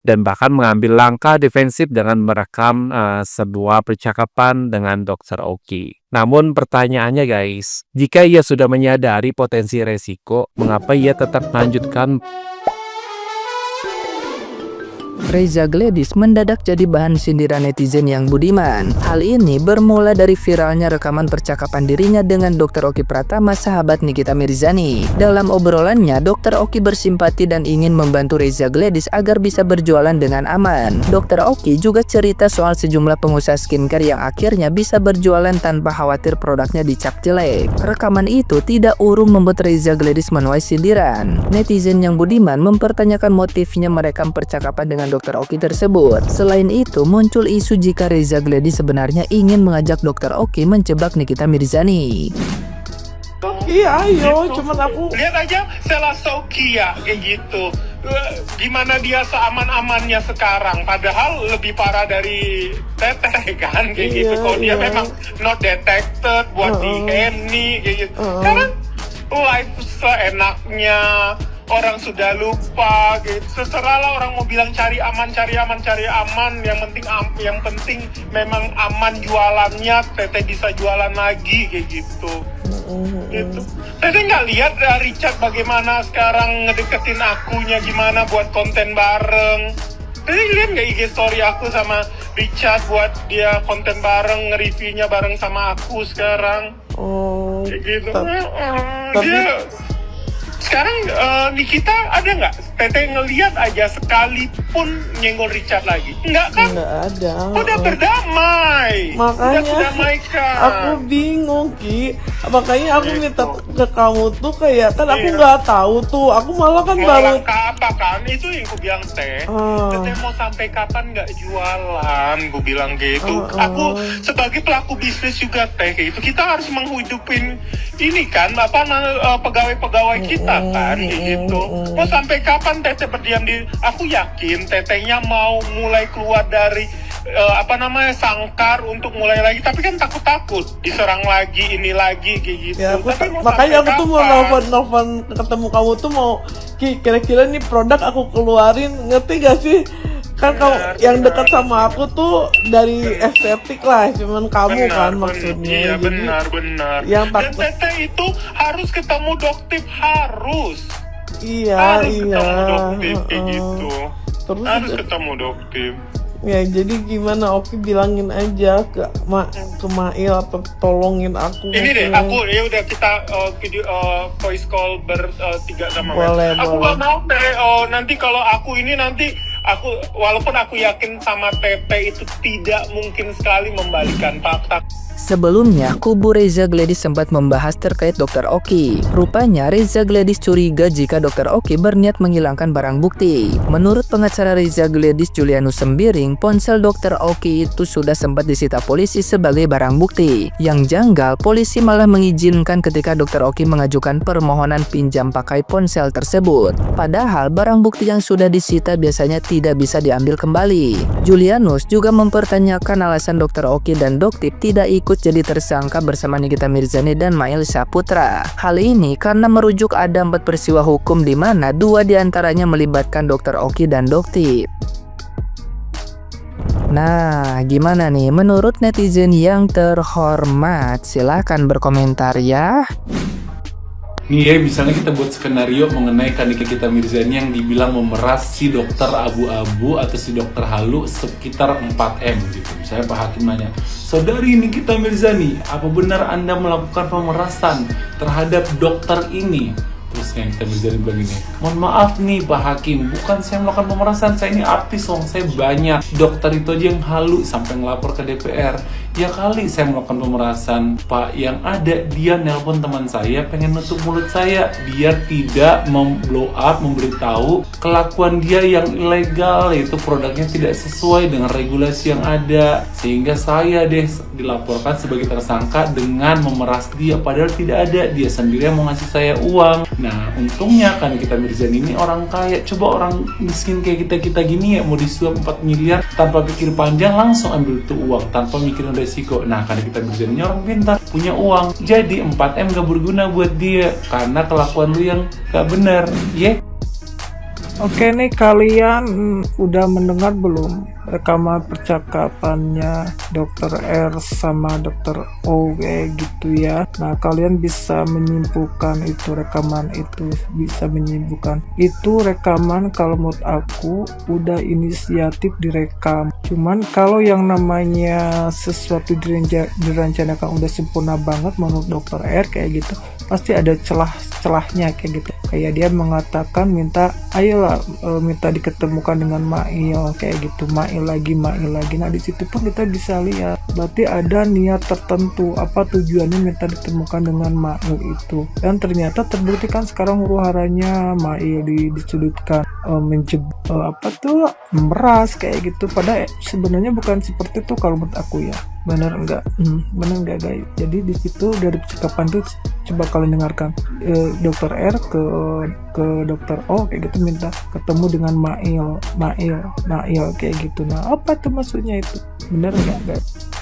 dan bahkan mengambil langkah defensif dengan merekam sebuah percakapan dengan Dokter Oki. Namun pertanyaannya guys, jika ia sudah menyadari potensi resiko, mengapa ia tetap melanjutkan? Reza Gladys mendadak jadi bahan sindiran netizen yang budiman. Hal ini bermula dari viralnya rekaman percakapan dirinya dengan Dr. Oki Pratama, sahabat Nikita Mirzani. Dalam obrolannya, Dr. Oki bersimpati dan ingin membantu Reza Gladys agar bisa berjualan dengan aman. Dr. Oki juga cerita soal sejumlah pengusaha skincare yang akhirnya bisa berjualan tanpa khawatir produknya dicap jelek. Rekaman itu tidak urung membuat Reza Gladys menuai sindiran. Netizen yang budiman mempertanyakan motifnya merekam percakapan dengan Dr. Oki tersebut. Selain itu, muncul isu jika Reza Gladys sebenarnya ingin mengajak Dr. Oki menjebak Nikita Mirzani. Iya, ayo, gitu. cuman aku lihat aja Sela Saukia kayak gitu. Gimana dia seaman-amannya sekarang, padahal lebih parah dari Teteh kan kayak gitu. Kalau dia memang not detected buat di Henny kayak gitu. Sekarang live seenaknya, orang sudah lupa gitu. Seserahlah orang mau bilang cari aman. Yang penting memang aman jualannya. Teteh bisa jualan lagi kayak gitu. Gitu. Teteh nggak lihat Richard bagaimana sekarang ngedeketin akunya gimana buat konten bareng. Teteh lihat nggak IG story aku sama Richard buat dia konten bareng, nge-reviewnya bareng sama aku sekarang. Kayak gitu. Dia sekarang Nikita ada nggak? Teteh ngelihat aja sekalipun nyenggol Richard lagi? Enggak kan? nggak ada. Udah berdamai. Makanya Udah berdamaikan. aku bingung Ki, makanya aku minta ke kamu tuh kayak kan aku nggak tahu tuh, aku malah kan Mau baru langkah apa kan? Itu yang ku bilang Teteh mau sampai kapan nggak jualan? Ku bilang gitu. Aku sebagai pelaku bisnis juga kayak gitu. Kita harus menghidupin ini kan, pegawai-pegawai kita kan, kayak gitu. Mau sampai kapan Teteh berdiam diri? Aku yakin Tetehnya mau mulai keluar dari sangkar untuk mulai lagi, tapi kan takut diserang lagi, ini lagi kayak gitu. ya, Tapi makanya aku tuh mau nelfon ketemu kamu tuh mau Ki, kira-kira nih produk aku keluarin, ngerti gak sih? Kan kamu yang dekat sama aku tuh dari estetik lah, cuman kamu kan maksudnya. Iya, jadi benar. yang Dan Teteh itu harus ketemu Doktip, harus ketemu Doktip kayak gitu. Terus Harus ketemu Doktip. ya jadi gimana, Oki bilangin aja ke Mail atau tolongin aku. Ini deh, aku ya udah kita video voice call bertiga sama Boleh, Aku boleh. gak mau nanti kalau aku ini nanti aku walaupun aku yakin sama Teteh itu tidak mungkin sekali membalikan fakta. Sebelumnya, kubu Reza Gladys sempat membahas terkait Dr. Oki. Rupanya, Reza Gladys curiga jika Dr. Oki berniat menghilangkan barang bukti. Menurut pengacara Reza Gladys, Julianus Sembiring, ponsel Dr. Oki itu sudah sempat disita polisi sebagai barang bukti. Yang janggal, polisi malah mengizinkan ketika Dr. Oki mengajukan permohonan pinjam pakai ponsel tersebut. Padahal, barang bukti yang sudah disita biasanya tidak bisa diambil kembali. Julianus juga mempertanyakan alasan Dr. Oki dan Doktip tidak ikut jadi tersangka bersama Nikita Mirzani dan Mail Saputra. Hal ini karena merujuk ada 4 peristiwa hukum di mana 2 diantaranya melibatkan Dr. Oki dan Doktip. Nah, gimana nih menurut netizen yang terhormat? Silahkan berkomentar ya. Nih ya, misalnya kita buat skenario mengenai Nikita Mirzani yang dibilang memeras si dokter abu-abu atau si dokter halu sekitar 4M gitu. Misalnya Pak Hakim nanya, "Saudari Nikita Mirzani, apa benar Anda melakukan pemerasan terhadap dokter ini?" Terus Nikita Mirzani bilang gini, "Mohon maaf nih Pak Hakim, bukan saya melakukan pemerasan, saya ini artis dong, saya banyak. Dokter itu aja yang halu sampai ngelapor ke DPR. Ya kali saya melakukan pemerasan, Pak. Yang ada dia nelpon teman saya pengen nutup mulut saya biar tidak memblow up, memberitahu kelakuan dia yang ilegal, yaitu produknya tidak sesuai dengan regulasi yang ada. Sehingga saya deh dilaporkan sebagai tersangka dengan memeras dia, padahal tidak ada. Dia sendiri yang mau ngasih saya uang. Nah, untungnya kan Nikita Mirzani ini orang kaya. Coba orang miskin kayak kita gini ya, mau disuap 4 miliar tanpa pikir panjang langsung ambil tuh uang tanpa mikirin resiko. Nah, karena Nikita Mirzani ini orang pintar, punya uang. Jadi 4M gak berguna buat dia karena kelakuan lu yang gak benar. Oke nih kalian udah mendengar belum rekaman percakapannya Dr. R sama Dr. O kayak gitu ya. Nah kalian bisa menyimpulkan itu rekaman itu, bisa menyimpulkan itu rekaman kalau menurut aku udah inisiatif direkam. Cuman kalau yang namanya sesuatu direncanakan udah sempurna banget menurut Dr. R kayak gitu, pasti ada celahnya kayak gitu. Kayak dia mengatakan minta diketemukan dengan Mail kayak gitu, Mail lagi. Nah di situ pun kita bisa lihat berarti ada niat tertentu apa tujuannya minta ditemukan dengan Mail itu, dan ternyata terbukti kan sekarang huru-haranya Mail disudutkan meras kayak gitu, padahal sebenarnya bukan seperti itu kalau menurut aku ya. Bener enggak guys? Jadi di situ dari percakapan tuh coba kalian dengarkan, Dr. R ke Dr. O kayak gitu minta ketemu dengan Mail kayak gitu. Nah apa tuh maksudnya itu? Bener enggak guys?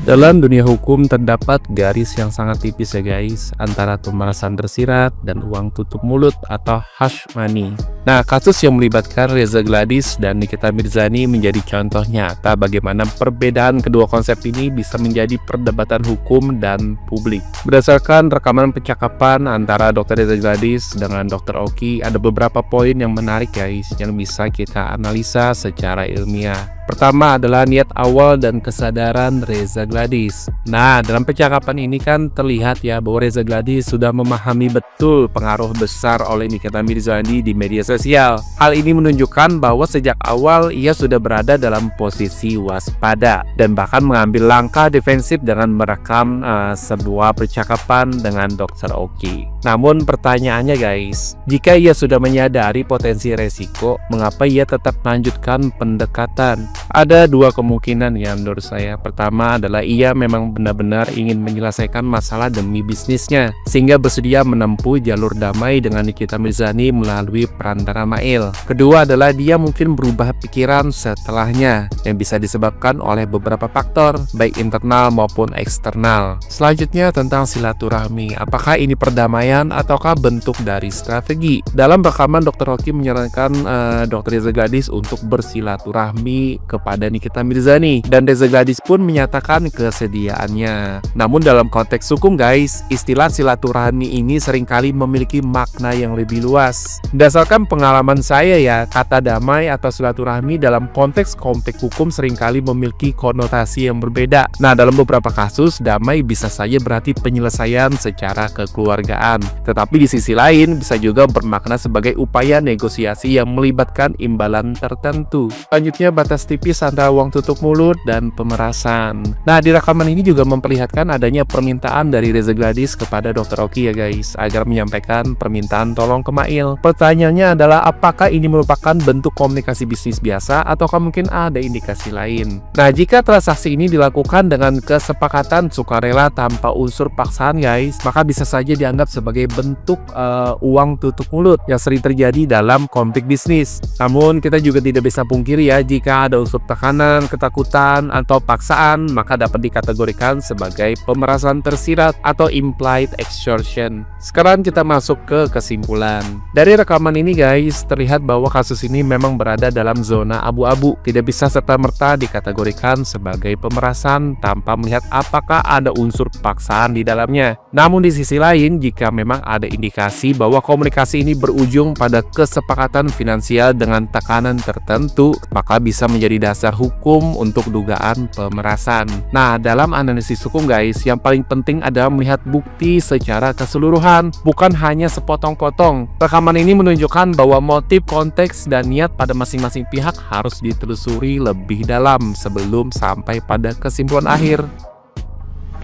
Dalam dunia hukum terdapat garis yang sangat tipis ya guys, antara pemerasan tersirat dan uang tutup mulut atau hush money. Nah, kasus yang melibatkan Reza Gladys dan Nikita Mirzani menjadi contoh nyata bagaimana perbedaan kedua konsep ini bisa menjadi perdebatan hukum dan publik. Berdasarkan rekaman percakapan antara Dr. Reza Gladys dengan Dr. Oki, ada beberapa poin yang menarik guys, yang bisa kita analisa secara ilmiah. Pertama adalah niat awal dan kesadaran Reza Gladys. Nah, dalam percakapan ini kan terlihat ya bahwa Reza Gladys sudah memahami betul pengaruh besar oleh Nikita Mirzani di media sosial. Hal ini menunjukkan bahwa sejak awal ia sudah berada dalam posisi waspada dan bahkan mengambil langkah defensif dengan merekam sebuah percakapan dengan Dr. Oki. Namun pertanyaannya guys, jika ia sudah menyadari potensi resiko, mengapa ia tetap melanjutkan pendekatan? Ada dua kemungkinan ya menurut saya. Pertama adalah ia memang benar-benar ingin menyelesaikan masalah demi bisnisnya, sehingga bersedia menempuh jalur damai dengan Nikita Mirzani melalui perantara Mail. Kedua adalah dia mungkin berubah pikiran setelahnya, yang bisa disebabkan oleh beberapa faktor, baik internal maupun eksternal. Selanjutnya tentang silaturahmi, apakah ini perdamaian ataukah bentuk dari strategi? Dalam rekaman Dr. Oki menyarankan Dr. Reza Gladys untuk bersilaturahmi kepada Nikita Mirzani, dan Reza Gladys pun menyatakan kesediaannya. Namun dalam konteks hukum guys, istilah silaturahmi ini seringkali memiliki makna yang lebih luas. Berdasarkan pengalaman saya ya, kata damai atau silaturahmi dalam konteks hukum seringkali memiliki konotasi yang berbeda. Nah, dalam beberapa kasus damai bisa saja berarti penyelesaian secara kekeluargaan, tetapi di sisi lain bisa juga bermakna sebagai upaya negosiasi yang melibatkan imbalan tertentu. Selanjutnya batas tipis antara uang tutup mulut dan pemerasan. Nah, di rekaman ini juga memperlihatkan adanya permintaan dari Reza Gladys kepada Dr. Oki ya guys, agar menyampaikan permintaan tolong ke Mail. Pertanyaannya adalah apakah ini merupakan bentuk komunikasi bisnis biasa ataukah mungkin ada indikasi lain. Nah, jika transaksi ini dilakukan dengan kesepakatan sukarela tanpa unsur paksaan guys, maka bisa saja dianggap sebagai bentuk uang tutup mulut yang sering terjadi dalam konflik bisnis. Namun kita juga tidak bisa pungkiri ya, jika ada unsur tekanan, ketakutan, atau paksaan, maka dapat dikategorikan sebagai pemerasan tersirat atau implied extortion. Sekarang kita masuk ke kesimpulan. Dari rekaman ini guys, terlihat bahwa kasus ini memang berada dalam zona abu-abu, tidak bisa serta-merta dikategorikan sebagai pemerasan tanpa melihat apakah ada unsur paksaan di dalamnya. Namun di sisi lain, jika memang ada indikasi bahwa komunikasi ini berujung pada kesepakatan finansial dengan tekanan tertentu, maka bisa menjadi dasar hukum untuk dugaan pemerasan. Nah, dalam analisis hukum guys, yang paling penting adalah melihat bukti secara keseluruhan, bukan hanya sepotong-potong. Rekaman ini menunjukkan bahwa motif, konteks, dan niat pada masing-masing pihak harus ditelusuri lebih dalam sebelum sampai pada kesimpulan akhir.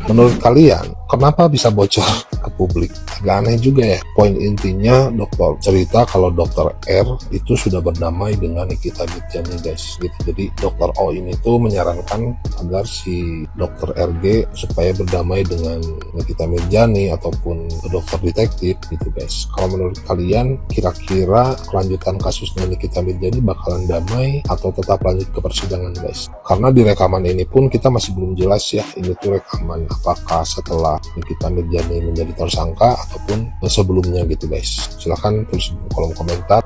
Menurut kalian, kenapa bisa bocor ke publik? Agak aneh juga ya. Poin intinya dokter cerita kalau Dr. R itu sudah berdamai dengan Nikita Mirzani guys. Gitu. Jadi Dr. O ini tuh menyarankan agar si Dr. RG supaya berdamai dengan Nikita Mirzani ataupun dokter detektif gitu guys. Kalau menurut kalian, kira-kira kelanjutan kasusnya Nikita Mirzani bakalan damai atau tetap lanjut ke persidangan guys? Karena di rekaman ini pun kita masih belum jelas ya, ini tuh rekaman apakah setelah Nikita Mirzani menjadi tersangka ataupun sebelumnya gitu guys. Silahkan tulis di kolom komentar.